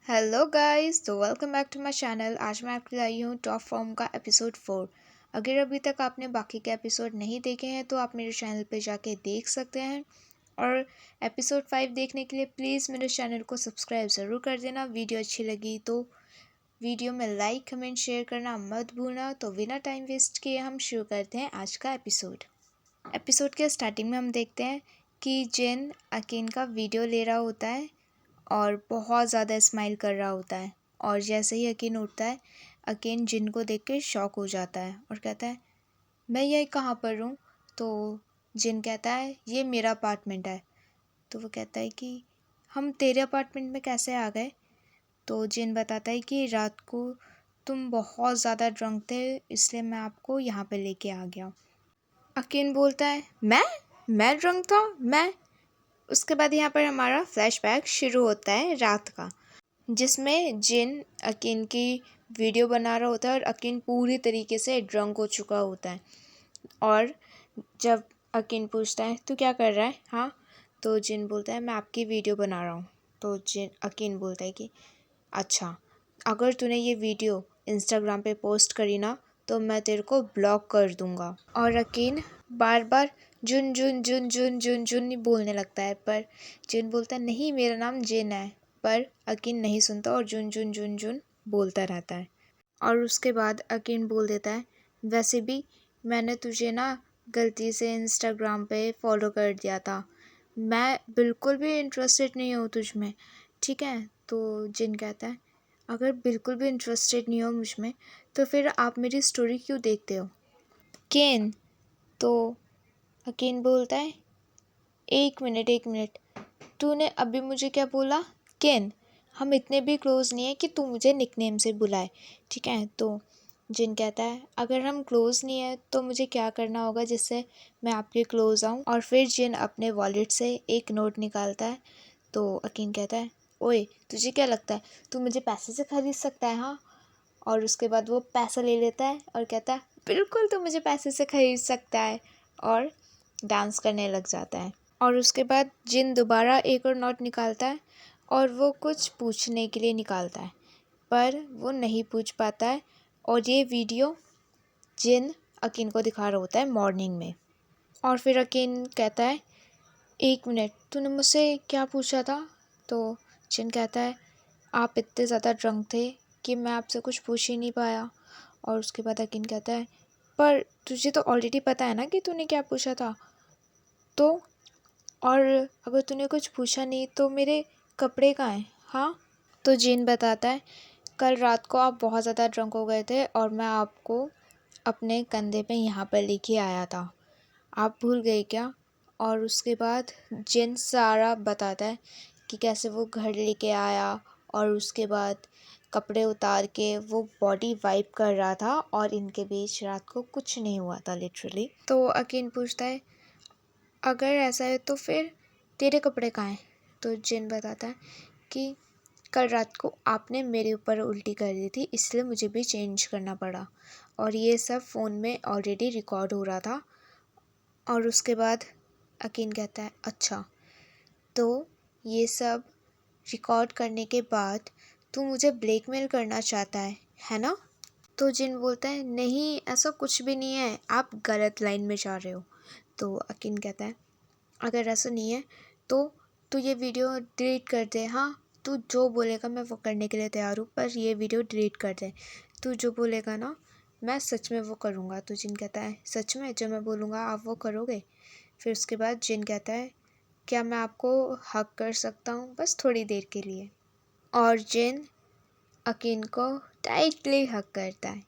Hello guys, तो welcome back to my channel. आज मैं आपके लिए आई हूँ टॉप फॉर्म का एपिसोड 4। अगर अभी तक आपने बाकी के एपिसोड नहीं देखे हैं तो आप मेरे चैनल पे जाके देख सकते हैं। और एपिसोड 5 देखने के लिए प्लीज़ मेरे चैनल को सब्सक्राइब ज़रूर कर देना। वीडियो अच्छी लगी तो वीडियो में लाइक कमेंट शेयर करना मत भूलना। तो बिना टाइम वेस्ट किए हम शुरू करते हैं आज का एपिसोड। एपिसोड के स्टार्टिंग में हम देखते हैं कि जिन अकीन का वीडियो ले रहा होता है और बहुत ज़्यादा स्माइल कर रहा होता है। और जैसे ही अकीन उठता है, अकीन जिन को देख के शॉक हो जाता है और कहता है, मैं ये कहाँ पर हूँ? तो जिन कहता है, ये मेरा अपार्टमेंट है। तो वो कहता है कि हम तेरे अपार्टमेंट में कैसे आ गए? तो जिन बताता है कि रात को तुम बहुत ज़्यादा ड्रंक थे, इसलिए मैं आपको यहाँ पे लेके आ गया। अकीन बोलता है, मैं ड्रंक था? मैं? उसके बाद यहाँ पर हमारा फ्लैशबैक शुरू होता है रात का, जिसमें जिन अकीन की वीडियो बना रहा होता है और अकीन पूरी तरीके से ड्रंक हो चुका होता है। और जब अकीन पूछता है, तू क्या कर रहा है? हाँ। तो जिन बोलता है, मैं आपकी वीडियो बना रहा हूँ। तो जिन अकीन बोलता है कि अच्छा, अगर तूने ये वीडियो इंस्टाग्राम पे पोस्ट करी ना तो मैं तेरे को ब्लॉक कर दूंगा। और अकीन बार बार जुन जुन जुन जुन जुन जुन ही बोलने लगता है, पर जिन बोलता है, नहीं मेरा नाम जिन है। पर अकीन नहीं सुनता और जुन जुन जुन जुन बोलता रहता है। और उसके बाद अकीन बोल देता है, वैसे भी मैंने तुझे ना गलती से इंस्टाग्राम पे फॉलो कर दिया था। मैं बिल्कुल भी इंटरेस्टेड नहीं हूँ तुझ में, ठीक है? तो जिन कहता है, अगर बिल्कुल भी इंटरेस्टेड नहीं हो मुझ में तो फिर आप मेरी स्टोरी क्यों देखते हो? केन। तो अकीन बोलता है, एक मिनट, तूने अभी मुझे क्या बोला? केन, हम इतने भी क्लोज नहीं है कि तू मुझे निकनेम से बुलाए, ठीक है? तो जिन कहता है, अगर हम क्लोज नहीं है तो मुझे क्या करना होगा जिससे मैं आपके क्लोज आऊँ? और फिर जिन अपने वॉलेट से एक नोट निकालता है। तो अकीन कहता है, ओए तुझे क्या लगता है तू मुझे पैसे से खरीद सकता है? हाँ। और उसके बाद वो पैसा ले लेता है और कहता है, बिल्कुल तू मुझे पैसे से खरीद सकता है। और डांस करने लग जाता है। और उसके बाद जिन दोबारा एक और नोट निकालता है और वो कुछ पूछने के लिए निकालता है, पर वो नहीं पूछ पाता है। और ये वीडियो जिन अकीन को दिखा रहा होता है मॉर्निंग में। और फिर अकीन कहता है, एक मिनट, तूने मुझसे क्या पूछा था? तो जिन कहता है, आप इतने ज़्यादा ड्रंक थे कि मैं आपसे कुछ पूछ ही नहीं पाया। और उसके बाद अकीन कहता है, पर तुझे तो ऑलरेडी पता है ना कि तूने क्या पूछा था। तो और अगर तूने कुछ पूछा नहीं तो मेरे कपड़े कहाँ हैं? हाँ। तो जिन बताता है, कल रात को आप बहुत ज़्यादा ड्रंक हो गए थे और मैं आपको अपने कंधे पे यहाँ पर लेके आया था, आप भूल गए क्या? और उसके बाद जिन सारा बताता है कि कैसे वो घर लेके आया और उसके बाद कपड़े उतार के वो बॉडी वाइप कर रहा था और इनके बीच रात को कुछ नहीं हुआ था लिटरली। तो अकीन पूछता है, अगर ऐसा है तो फिर तेरे कपड़े कहाँ हैं? तो जिन बताता है कि कल रात को आपने मेरे ऊपर उल्टी कर दी थी, इसलिए मुझे भी चेंज करना पड़ा। और ये सब फ़ोन में ऑलरेडी रिकॉर्ड हो रहा था। और उसके बाद अकीन कहता है, अच्छा, तो ये सब रिकॉर्ड करने के बाद तू मुझे ब्लैकमेल करना चाहता है ना? तो जिन बोलता है, नहीं ऐसा कुछ भी नहीं है, आप गलत लाइन में जा रहे हो। तो अकीन कहता है, अगर ऐसा नहीं है तो तू ये वीडियो डिलीट कर दे। हाँ, तू जो बोलेगा मैं वो करने के लिए तैयार हूँ, पर ये वीडियो डिलीट कर दे। तू जो बोलेगा ना मैं सच में वो करूँगा। तो जिन कहता है, सच में जो मैं बोलूँगा आप वो करोगे? फिर उसके बाद जिन कहता है, क्या मैं आपको हक कर सकता हूँ बस थोड़ी देर के लिए? और जिन अकीन को टाइटली हक करता है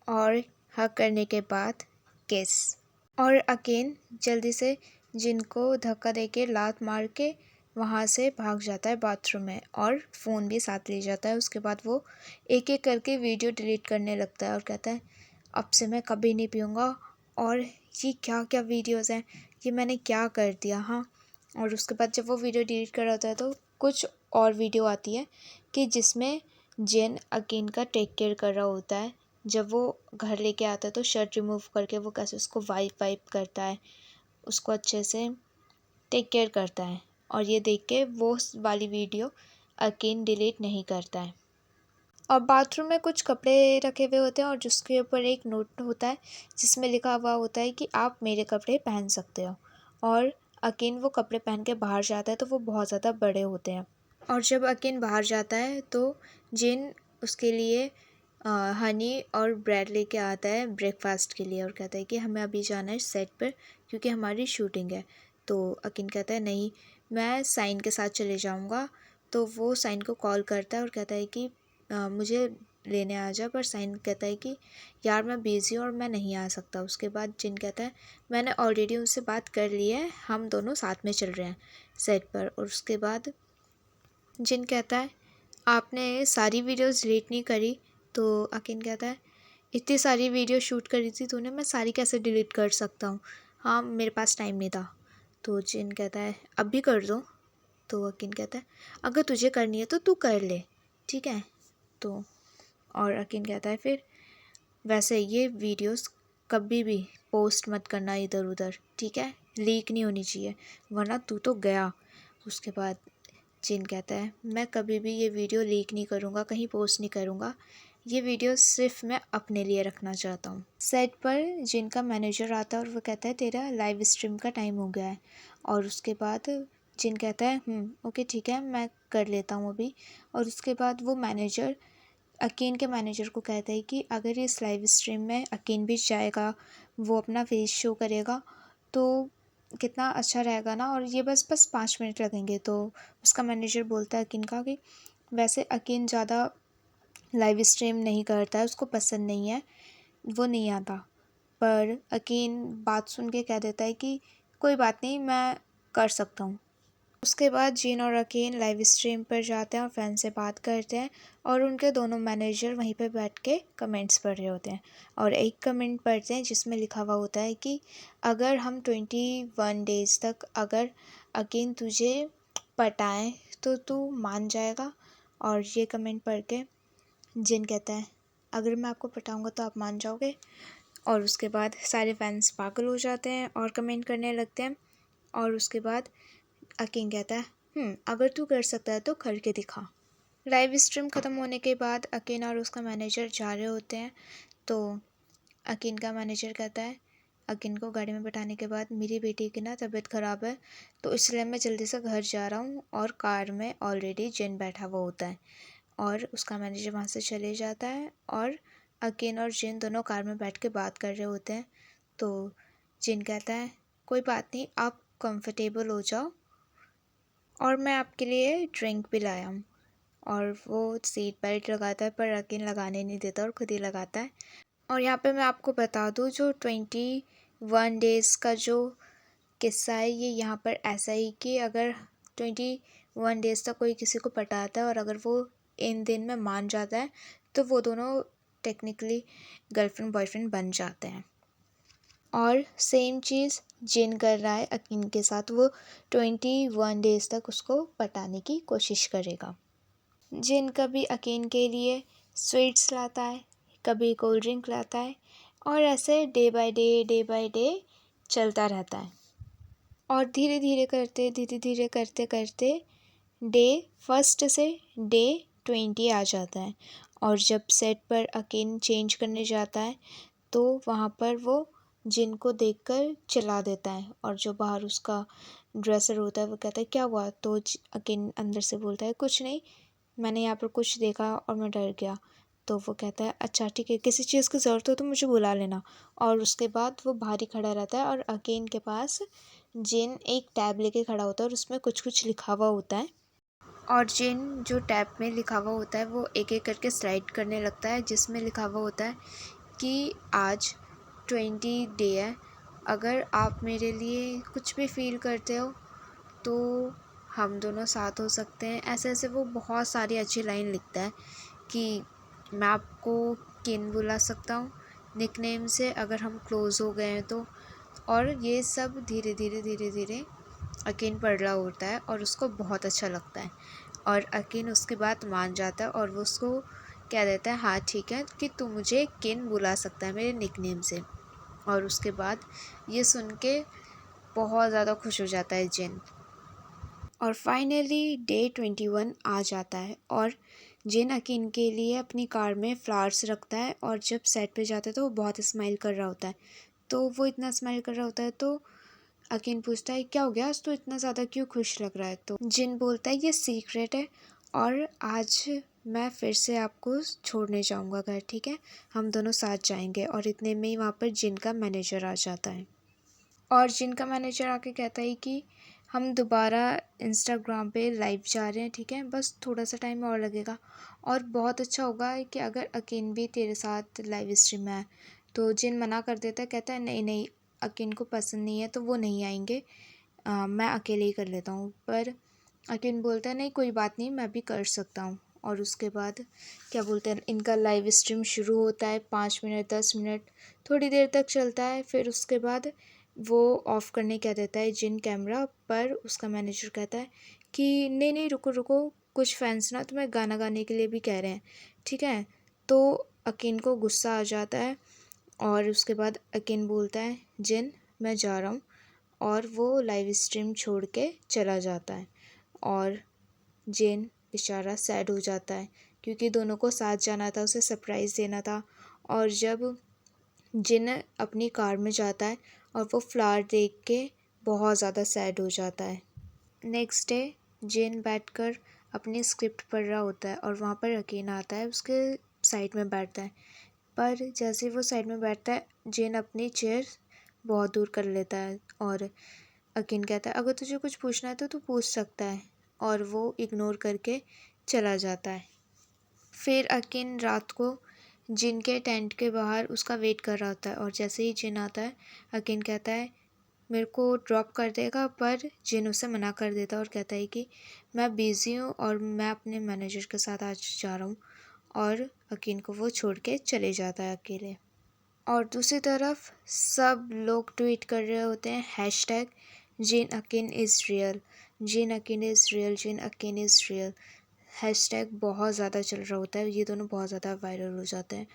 और हक करने के बाद किस। और अकीन जल्दी से जिनको धक्का देके लात मार के वहाँ से भाग जाता है बाथरूम में और फ़ोन भी साथ ले जाता है। उसके बाद वो एक एक करके वीडियो डिलीट करने लगता है और कहता है, अब से मैं कभी नहीं पीऊँगा। और ये क्या क्या वीडियोज़ हैं, ये मैंने क्या कर दिया? हाँ। और उसके बाद जब वो वीडियो डिलीट कर रहा होता है तो कुछ और वीडियो आती है कि जिसमें जिन अकीन का टेक केयर कर रहा होता है। जब वो घर लेके आता है तो शर्ट रिमूव करके वो कैसे उसको वाइप वाइप करता है, उसको अच्छे से टेक केयर करता है। और ये देख के वो वाली वीडियो अकीन डिलीट नहीं करता है। और बाथरूम में कुछ कपड़े रखे हुए होते हैं और जिसके ऊपर एक नोट होता है जिसमें लिखा हुआ होता है कि आप मेरे कपड़े पहन सकते हो। और अकीन वो कपड़े पहन के बाहर जाता है तो वो बहुत ज़्यादा बड़े होते हैं। और जब अकीन बाहर जाता है तो जिन उसके लिए हनी और ब्रेड लेके आता है ब्रेकफास्ट के लिए और कहता है कि हमें अभी जाना है सेट पर क्योंकि हमारी शूटिंग है। तो अकीन कहता है नहीं, मैं साइन के साथ चले जाऊँगा। तो वो साइन को कॉल करता है और कहता है कि मुझे लेने आ जा, पर साइन कहता है कि यार मैं बिज़ी हूँ और मैं नहीं आ सकता। उसके बाद जिन कहता है मैंने ऑलरेडी उनसे बात कर ली है, हम दोनों साथ में चल रहे हैं सेट पर। और उसके बाद जिन कहता है आपने सारी वीडियोस डिलीट नहीं करी। तो अकीन कहता है इतनी सारी वीडियो शूट करी थी तूने, मैं सारी कैसे डिलीट कर सकता हूँ, हाँ मेरे पास टाइम नहीं था। तो जिन कहता है अब भी कर दो। तो अकीन कहता है अगर तुझे करनी है तो तू कर ले, ठीक है। तो और अकीन कहता है फिर वैसे ये वीडियोस कभी भी पोस्ट मत करना इधर उधर, ठीक है, लीक नहीं होनी चाहिए वरना तू तो गया। उसके बाद जिन कहता है मैं कभी भी ये वीडियो लीक नहीं करूँगा, कहीं पोस्ट नहीं करूँगा, ये वीडियो सिर्फ मैं अपने लिए रखना चाहता हूँ। सेट पर जिन का मैनेजर आता है और वो कहता है तेरा लाइव स्ट्रीम का टाइम हो गया है। और उसके बाद जिन कहता है ओके ठीक है मैं कर लेता हूँ अभी। और उसके बाद वो मैनेजर अकीन के मैनेजर को कहता है कि अगर इस लाइव स्ट्रीम में अकीन भी जाएगा, वो अपना फेस शो करेगा तो कितना अच्छा रहेगा ना, और ये बस 5 मिनट लगेंगे। तो उसका मैनेजर बोलता है अकीन का कि वैसे अकीन ज़्यादा लाइव स्ट्रीम नहीं करता है, उसको पसंद नहीं है, वो नहीं आता। पर अकीन बात सुन के कह देता है कि कोई बात नहीं मैं कर सकता हूँ। उसके बाद जिन और अकीन लाइव स्ट्रीम पर जाते हैं और फैन से बात करते हैं और उनके दोनों मैनेजर वहीं पर बैठ के कमेंट्स पढ़ रहे होते हैं। और एक कमेंट पढ़ते हैं जिसमें लिखा हुआ होता है कि अगर हम 21 डेज़ तक अगर अकीन तुझे पटाएं तो तू मान जाएगा। और ये कमेंट पढ़ के जिन कहता है अगर मैं आपको पटाऊंगा तो आप मान जाओगे। और उसके बाद सारे फैंस पागल हो जाते हैं और कमेंट करने लगते हैं। और उसके बाद अकीन कहता है अगर तू कर सकता है तो करके दिखा। लाइव स्ट्रीम ख़त्म होने के बाद अकीन और उसका मैनेजर जा रहे होते हैं। तो अकीन का मैनेजर कहता है अकीन को गाड़ी में बैठाने के बाद मेरी बेटी की ना तबीयत ख़राब है तो इसलिए मैं जल्दी से घर जा रहा हूँ। और कार में ऑलरेडी जिन बैठा हुआ होता है और उसका मैनेजर वहाँ से चले जाता है और अकीन और जिन दोनों कार में बैठ के बात कर रहे होते हैं। तो जिन कहता है कोई बात नहीं, आप कंफर्टेबल हो जाओ और मैं आपके लिए ड्रिंक भी लाया हूँ। और वो सीट बेल्ट लगाता है पर अकीन लगाने नहीं देता और खुद ही लगाता है। और यहाँ पे मैं आपको बता दूँ जो 21 डेज़ का जो किस्सा है ये यहाँ पर ऐसा ही कि अगर 21 डेज़ तक कोई किसी को पटाता है और अगर वो इन दिन में मान जाता है तो वो दोनों टेक्निकली गर्लफ्रेंड बॉयफ्रेंड बन जाते हैं। और सेम चीज़ जिन कर रहा है अकीन के साथ, वो 21 डेज़ तक उसको पटाने की कोशिश करेगा। जिन कभी अकीन के लिए स्वीट्स लाता है, कभी कोल्ड ड्रिंक लाता है और ऐसे डे बाय डे चलता रहता है। और धीरे धीरे करते करते डे फर्स्ट से डे 20 आ जाता है। और जब सेट पर अकीन चेंज करने जाता है तो वहाँ पर वो जिन को देखकर चिल्ला देता है और जो बाहर उसका ड्रेसर होता है वो कहता है क्या हुआ। तो अकीन अंदर से बोलता है कुछ नहीं, मैंने यहाँ पर कुछ देखा और मैं डर गया। तो वो कहता है अच्छा ठीक है, किसी चीज़ की ज़रूरत हो तो मुझे बुला लेना। और उसके बाद वो बाहर ही खड़ा रहता है और अकीन के पास जिन एक टैब लेके खड़ा होता है और उसमें कुछ कुछ लिखा हुआ होता है। और जिन जो टैब में लिखा हुआ होता है वो एक एक करके स्लाइड करने लगता है जिसमें लिखा हुआ होता है कि आज 20 डे है, अगर आप मेरे लिए कुछ भी फील करते हो तो हम दोनों साथ हो सकते हैं। ऐसे ऐसे वो बहुत सारी अच्छी लाइन लिखता है कि मैं आपको किन बुला सकता हूँ निकनेम से अगर हम क्लोज़ हो गए हैं तो। और ये सब धीरे धीरे अकीन पढ़ रहा होता है और उसको बहुत अच्छा लगता है। और अकीन उसकी बात मान जाता है और वो उसको कह देता है हाँ ठीक है कि तू मुझे किन बुला सकता है मेरे निकनेम से। और उसके बाद ये सुन के बहुत ज़्यादा खुश हो जाता है जिन। और फाइनली डे 21 आ जाता है और जिन अकीन के लिए अपनी कार में फ्लावर्स रखता है और जब सेट पे जाता है तो वो बहुत स्माइल कर रहा होता है। तो वो इतना स्माइल कर रहा होता है तो अकीन पूछता है क्या हो गया, आज तो इतना ज़्यादा क्यों खुश लग रहा है। तो जिन बोलता है ये सीक्रेट है और आज मैं फिर से आपको छोड़ने जाऊंगा घर, ठीक है, हम दोनों साथ जाएंगे। और इतने में ही वहाँ पर जिन का मैनेजर आ जाता है और जिन का मैनेजर आके कहता है कि हम दोबारा इंस्टाग्राम पे लाइव जा रहे हैं, ठीक है, बस थोड़ा सा टाइम और लगेगा और बहुत अच्छा होगा कि अगर अकीन भी तेरे साथ लाइव स्ट्रीम में आए। तो जिन मना कर देता है, कहता है नहीं नहीं अकीन को पसंद नहीं है तो वो नहीं आएंगे, मैं अकेले ही कर लेता हूँ। पर अकीन बोलता है नहीं कोई बात नहीं, मैं भी कर सकता हूँ। और उसके बाद क्या बोलते हैं, इनका लाइव स्ट्रीम शुरू होता है। 5 मिनट 10 मिनट थोड़ी देर तक चलता है। फिर उसके बाद वो ऑफ़ करने कह देता है जिन कैमरा, पर उसका मैनेजर कहता है कि नहीं नहीं रुको रुको, कुछ फैंस ना तुम्हें गाना गाने के लिए भी कह रहे हैं, ठीक है। तो अकीन को गुस्सा आ जाता है और उसके बाद अकीन बोलता है जिन मैं जा रहा हूँ, और वो लाइव स्ट्रीम छोड़ के चला जाता है। और जिन बेचारा सैड हो जाता है क्योंकि दोनों को साथ जाना था, उसे सरप्राइज़ देना था। और जब जिन अपनी कार में जाता है और वो फ्लावर देख के बहुत ज़्यादा सैड हो जाता है। नेक्स्ट डे जिन बैठकर अपनी स्क्रिप्ट पढ़ रहा होता है और वहाँ पर अकीन आता है, उसके साइड में बैठता है। पर जैसे वो साइड में बैठता है जिन अपनी चेयर बहुत दूर कर लेता है और अकीन कहता है अगर तुझे कुछ पूछना है तो तू पूछ सकता है, और वो इग्नोर करके चला जाता है। फिर अकीन रात को जिन के टेंट के बाहर उसका वेट कर रहा होता है और जैसे ही जिन आता है अकीन कहता है मेरे को ड्रॉप कर देगा, पर जिन उसे मना कर देता है और कहता है कि मैं बिज़ी हूँ और मैं अपने मैनेजर के साथ आज जा रहा हूँ। और अकीन को वो छोड़ के चले जाता है अकेले। और दूसरी तरफ सब लोग ट्वीट कर रहे होते हैं हैशटैग जिन अकीन इज़ रियल, जिन अकीन इज़ रियल, जिन अकीन इज़ रियल। हैशटैग बहुत ज़्यादा चल रहा होता है, ये दोनों बहुत ज़्यादा वायरल हो जाते हैं।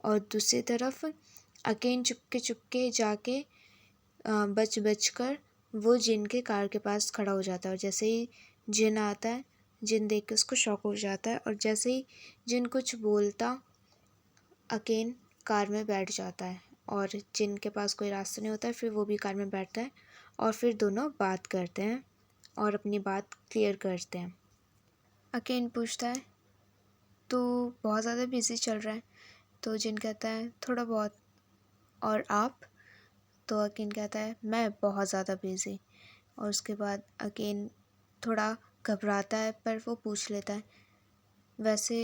और दूसरी तरफ अकीन चुपके जाके बच बच कर वो जिन के कार के पास खड़ा हो जाता है। और जैसे ही जिन आता है जिन देख के उसको शॉक हो जाता है और जैसे ही जिन कुछ बोलता अकीन कार में बैठ जाता है और जिन के पास कोई रास्ता नहीं होता है, फिर वो भी कार में बैठता है और फिर दोनों बात करते हैं और अपनी बात क्लियर करते हैं। अकीन पूछता है तो बहुत ज़्यादा बिज़ी चल रहा है। तो जिन कहता है थोड़ा बहुत। और आप? तो अकीन कहता है मैं बहुत ज़्यादा बिज़ी। और उसके बाद अकीन थोड़ा घबराता है पर वो पूछ लेता है वैसे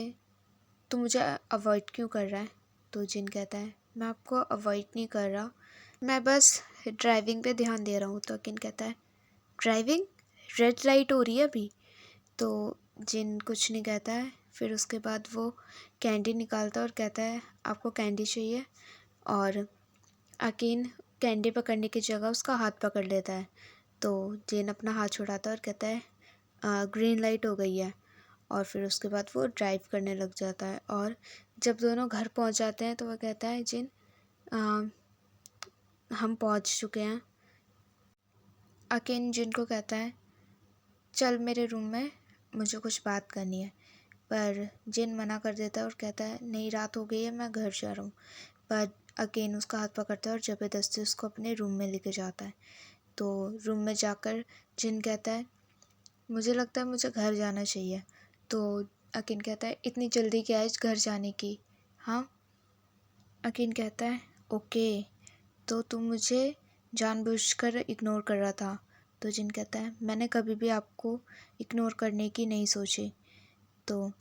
तू मुझे अवॉइड क्यों कर रहा है। तो जिन कहता है मैं आपको अवॉइड नहीं कर रहा, मैं बस ड्राइविंग पे ध्यान दे रहा हूँ। तो अकीन कहता है ड्राइविंग, रेड लाइट हो रही है अभी। तो जिन कुछ नहीं कहता है। फिर उसके बाद वो कैंडी निकालता है और कहता है आपको कैंडी चाहिए। और अकीन कैंडी पकड़ने की जगह उसका हाथ पकड़ लेता है। तो जिन अपना हाथ छुड़ाता है और कहता है ग्रीन लाइट हो गई है। और फिर उसके बाद वो ड्राइव करने लग जाता है। और जब दोनों घर पहुंच जाते हैं तो वह कहता है जिन हम पहुंच चुके हैं। अकीन जिन को कहता है चल मेरे रूम में, मुझे कुछ बात करनी है। पर जिन मना कर देता है और कहता है नहीं रात हो गई है, मैं घर जा रहा हूँ। पर अकीन उसका हाथ पकड़ता है और ज़बरदस्ती उसको अपने रूम में लेके जाता है। तो रूम में जाकर जिन कहता है मुझे लगता है मुझे घर जाना चाहिए। तो अकीन कहता है इतनी जल्दी क्या है घर जाने की। हाँ, अकीन कहता है ओके, तो तुम मुझे जानबूझकर इग्नोर कर रहा था। तो जिन कहता है मैंने कभी भी आपको इग्नोर करने की नहीं सोची। तो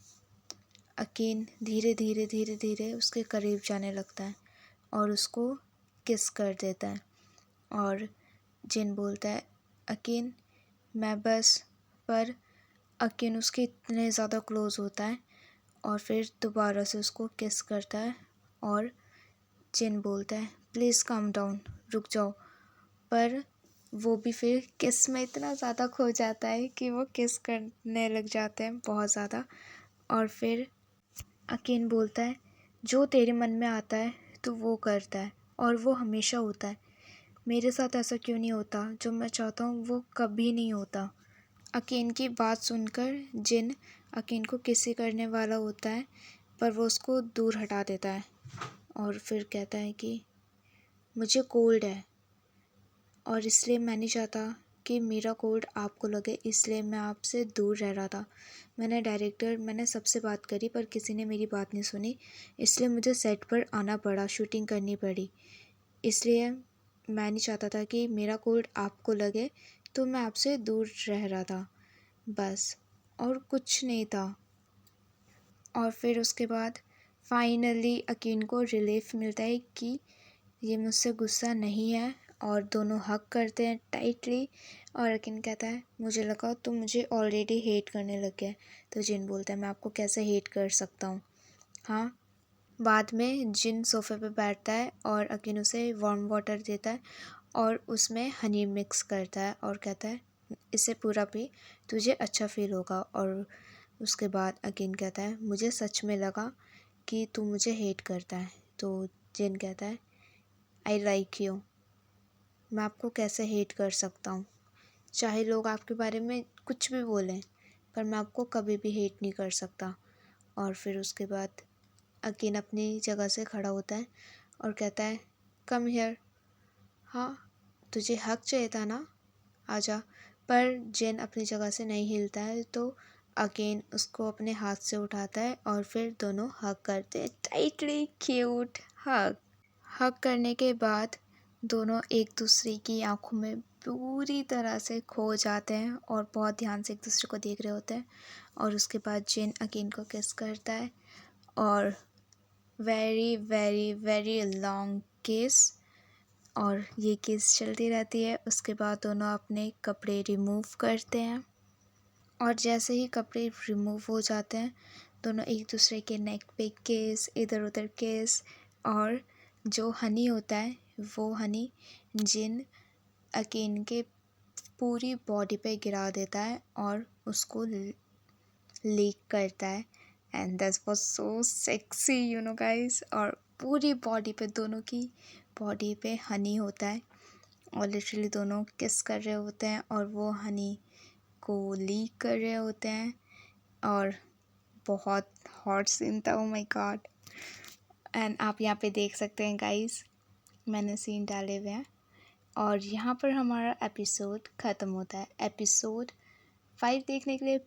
अकीन धीरे धीरे धीरे धीरे उसके करीब जाने लगता है और उसको किस कर देता है। और जिन बोलता है अकीन मैं बस, पर अकीन उसके इतने ज़्यादा क्लोज़ होता है और फिर दोबारा से उसको किस करता है। और जिन बोलता है प्लीज़ काम डाउन, रुक जाओ। पर वो भी फिर किस में इतना ज़्यादा खो जाता है कि वो किस करने लग जाते हैं बहुत ज़्यादा। और फिर अकीन बोलता है जो तेरे मन में आता है तो वो करता है और वो हमेशा होता है। मेरे साथ ऐसा क्यों नहीं होता, जो मैं चाहता हूँ वो कभी नहीं होता। अकीन की बात सुनकर जिन अकीन को किसी करने वाला होता है, पर वो उसको दूर हटा देता है और फिर कहता है कि मुझे कोल्ड है और इसलिए मैं नहीं चाहता कि मेरा कोल्ड आपको लगे, इसलिए मैं आपसे दूर रह रहा था। मैंने सबसे बात करी पर किसी ने मेरी बात नहीं सुनी, इसलिए मुझे सेट पर आना पड़ा, शूटिंग करनी पड़ी। इसलिए मैं नहीं चाहता था कि मेरा कोल्ड आपको लगे, तो मैं आपसे दूर रह रहा था बस, और कुछ नहीं था। और फिर उसके बाद फाइनली अकीन को रिलीफ मिलता है कि ये मुझसे गुस्सा नहीं है, और दोनों हग करते हैं टाइटली। और अकीन कहता है मुझे लगा तुम मुझे ऑलरेडी हेट करने लग गए। तो जिन बोलता है मैं आपको कैसे हेट कर सकता हूँ। हाँ, बाद में जिन सोफ़े पे बैठता है और अकीन उसे वार्म वाटर देता है और उसमें हनी मिक्स करता है और कहता है इसे पूरा पी, तुझे अच्छा फील होगा। और उसके बाद अकीन कहता है मुझे सच में लगा कि तू मुझे हेट करता है। तो जिन कहता है आई लाइक यू, मैं आपको कैसे हेट कर सकता हूँ, चाहे लोग आपके बारे में कुछ भी बोलें, पर मैं आपको कभी भी हेट नहीं कर सकता। और फिर उसके बाद अकीन अपनी जगह से खड़ा होता है और कहता है कम हियर, हाँ तुझे हक चाहिए था ना, आजा। पर जिन अपनी जगह से नहीं हिलता है, तो अगेन उसको अपने हाथ से उठाता है और फिर दोनों हग करते हैं, टाइटली क्यूट हग। हग करने के बाद दोनों एक दूसरे की आंखों में पूरी तरह से खो जाते हैं और बहुत ध्यान से एक दूसरे को देख रहे होते हैं। और उसके बाद जिन अकीन को किस करता है और वेरी वेरी वेरी लॉन्ग किस, और ये किस चलती रहती है। उसके बाद दोनों अपने कपड़े रिमूव करते हैं और जैसे ही कपड़े रिमूव हो जाते हैं, दोनों एक दूसरे के नेक पे किस, इधर उधर किस, और जो हनी होता है वो हनी जिन अकीन के पूरी बॉडी पे गिरा देता है और उसको लीक करता है। And that was so sexy you know guys. और पूरी बॉडी पे, दोनों की बॉडी पे हनी होता है और लिटरली दोनों किस कर रहे होते हैं और वो हनी को लीक कर रहे होते हैं। और बहुत हॉट सीन था, ओ माय गॉड। एंड आप यहाँ पे देख सकते हैं गाइस, मैंने सीन डाले हुए हैं। और यहाँ पर हमारा एपिसोड ख़त्म होता है। एपिसोड 5 देखने के लिए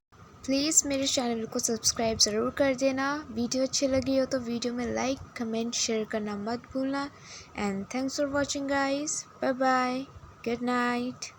प्लीज़ मेरे चैनल को सब्सक्राइब ज़रूर कर देना। वीडियो अच्छी लगी हो तो वीडियो में लाइक, कमेंट, शेयर करना मत भूलना। And thanks for watching guys, bye bye, good night.